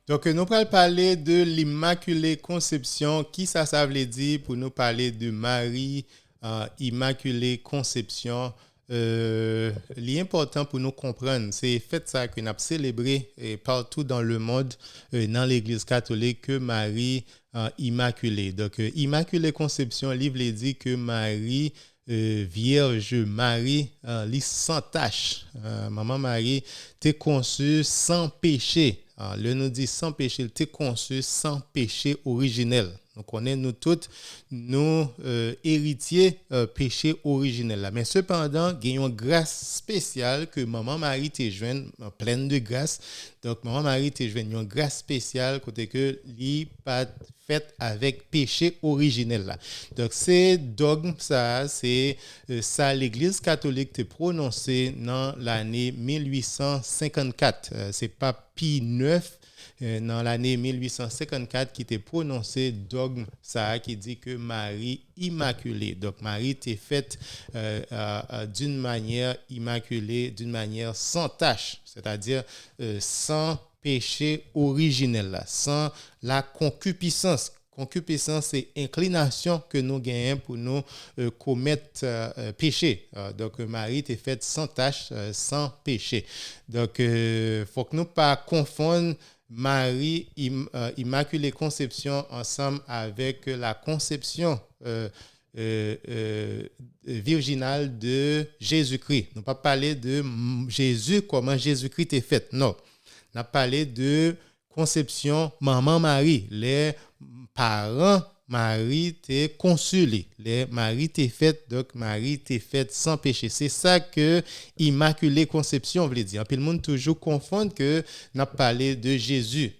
Donc, nous allons parler de l'Immaculée Conception. Qui ça veut dire pour nous parler de Marie, Immaculée Conception? L'important pour nous comprendre, c'est fait ça qu'on a célébré partout dans le monde, dans l'Église catholique, que Marie Immaculée. Donc, Immaculée Conception, le livre dit que Marie, Vierge Marie, sans tache. Maman Marie, t'es conçue sans péché. Le nous dit sans péché, t'es conçu sans péché originel. Donc, on est nous toutes, nous héritiers péché originel. Là. Mais cependant, il y a une grâce spéciale que Maman Marie te joigne, pleine de grâce. Donc, Maman Marie te joigne une grâce spéciale côté que li pas fait avec péché originel. Là. Donc, c'est dogme, ça, c'est ça l'Église catholique te prononcé dans l'année 1854. C'est pas Pie IX dans l'année 1854 qui était prononcé dogme ça qui dit que Marie immaculée. Donc Marie était faite d'une manière immaculée, d'une manière sans tache, c'est-à-dire sans péché originel, là, sans la concupiscence. Concupiscence, c'est inclination que nous gagnons pour nous commettre péché. Donc, Marie était faite sans tache, sans péché. Donc, il faut que nous ne pas confondre Marie, Immaculée Conception, ensemble avec la conception virginale de Jésus-Christ. Nous ne pas parler de Jésus, comment Jésus-Christ est fait. Non. On a parlé de conception maman Marie. Les parents Marie t'est consulé. Les Marie t'est faite, donc Marie t'est faite sans péché. C'est ça que Immaculée Conception veut dire. Puis le monde toujours confond que n'a parlé de Jésus.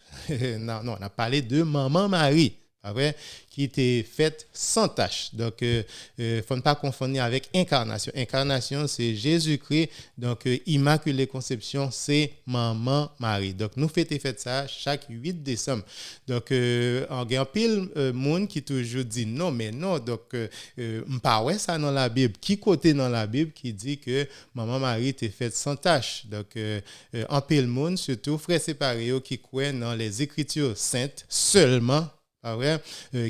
Non, on a parlé de maman Marie. Vrai, qui était faite sans tache. Donc, il ne faut pas confondre avec incarnation. Incarnation, c'est Jésus-Christ. Donc, Immaculée Conception, c'est Maman Marie. Donc, nous fêtons ça chaque 8 décembre. Donc, il y a pile monde qui toujours dit non, mais non. Donc, pas ouais ça dans la Bible. Qui côté dans la Bible qui dit que Maman Marie était faite sans tache? Donc, en pile monde, surtout frères séparés qui croient dans les Écritures saintes seulement.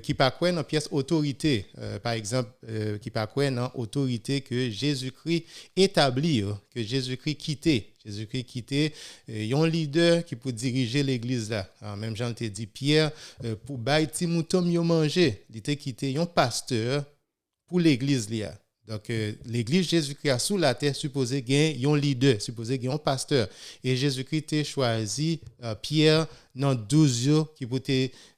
Qui pas croire dans pièce autorité, par exemple, qui pas croire dans autorité que Jésus-Christ établit, que Jésus-Christ quitté. Jésus-Christ quitté, il y a un leader qui peut diriger l'église là. Alors, même Jean te dit Pierre pour bailler ti mouton yo manger, il était quitté un pasteur pour l'église là. Donc, l'église Jésus-Christ sous la terre supposé gagner un leader, supposé gagner un pasteur. Et Jésus-Christ a choisi Pierre dans 12 jours qui peut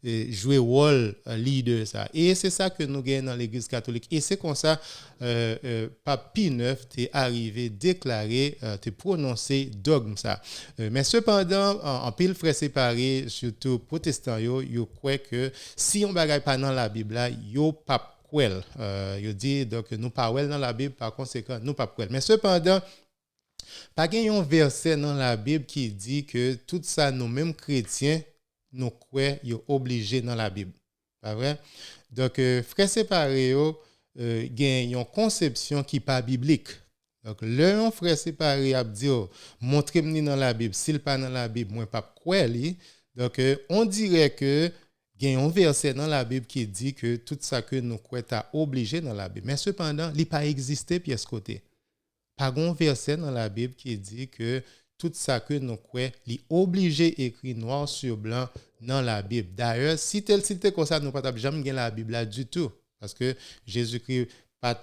jouer rôle leader. Ça. Et c'est ça que nous gagnons dans l'église catholique. Et c'est comme ça, Pape Pie IX est arrivé, déclaré, est prononcé dogme. Ça. Mais cependant, en pile frères séparés, surtout protestants, ils croient que si on ne bagaille pas dans la Bible, ils ne pas il dit donc nous pas dans la Bible, par conséquent nous pas quel. Mais cependant, pas un verset dans la Bible qui dit que tout ça nous mêmes chrétiens nous croyons obligés dans la Bible. Pas vrai? Donc frères séparés gagne une conception qui pas biblique. Donc le frère séparé a dit montrez-moi dans la Bible, s'il pas dans la Bible, moi pas croire lui. Donc on dirait que il y a un verset dans la Bible qui dit que tout ça que nous croyons est obligé dans la Bible. Mais cependant, il n'a pas existé pièce côté. Pas un verset dans la Bible qui dit que tout ça que nous croyons est obligé écrit noir sur blanc dans la Bible. D'ailleurs, si tel c'était comme ça, nous ne pouvons jamais gagner la Bible là du tout. Parce que Jésus-Christ n'a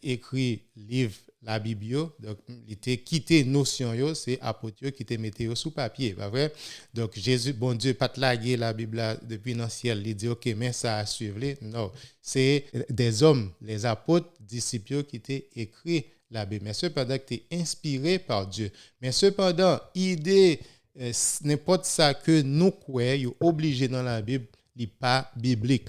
écrit livre la Bible, donc il était quitté notion c'est apôtre qui était metté sous papier, pas vrai? Donc Jésus bon Dieu pas laguer la Bible depuis dans le ciel, il dit OK mais ça à suivre non, c'est des hommes, les apôtres, disciples qui étaient écrit la Bible, mais cependant qui était inspiré par Dieu. Mais cependant, idée n'importe ça que nous croyons obligé dans la Bible n'est pas biblique,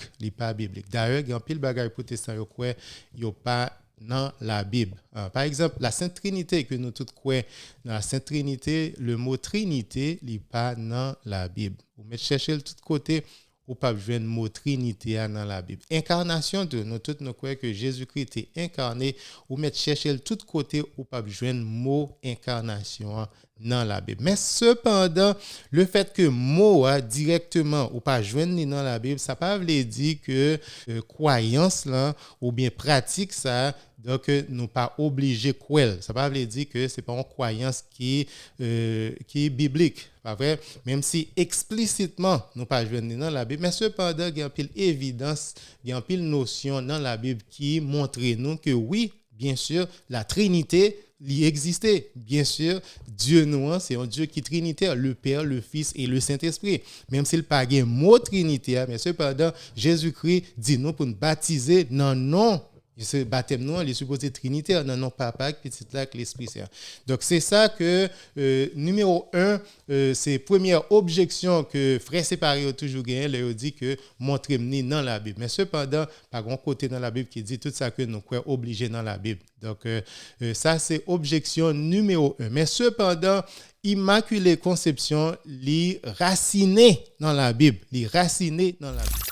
D'ailleurs, il y a un pile bagaille protestant yo croit yo pas dans la Bible. Par exemple, la Sainte Trinité que nous tous croyons dans la Sainte Trinité, le mot Trinité n'est pas dans la Bible. Vous mettez chercher de tout côté ou pas jouer le mot Trinité dans la Bible. Incarnation de nous tous nous croyons que Jésus-Christ est incarné ou mettez chercher de tout côté ou pas jouer le mot incarnation dans la Bible. Mais cependant, le fait que mot directement ou pas joindre dans la Bible, ça pas veut dire que croyance là ou bien pratique ça donc nous pas obligés quoi. Ça pas veut dire que c'est pas une croyance qui est biblique, pas vrai? Même si explicitement nous pas joindre dans la Bible, mais cependant il y a une pile évidence, il y a une pile notion dans la Bible qui montre nous que oui, bien sûr, la Trinité il existait. Bien sûr, Dieu nous, c'est un Dieu qui est trinitaire, le Père, le Fils et le Saint-Esprit. Même s'il n'y a pas de mot trinitaire, mais cependant, Jésus-Christ dit nous pour nous baptiser dans non. Ce baptême, il est supposé trinitaire, non, papa, petit là, que l'Esprit Saint. Donc, c'est ça que, numéro 1, c'est la première objection que frère séparé a toujours gagné, il dit que montrez-moi dans la Bible. Mais cependant, par un côté dans la Bible qui dit tout ça que nous croyons obligé dans la Bible. Donc, ça, c'est objection numéro 1. Mais cependant, Immaculée Conception, li raciné dans la Bible. Li raciné dans la Bible.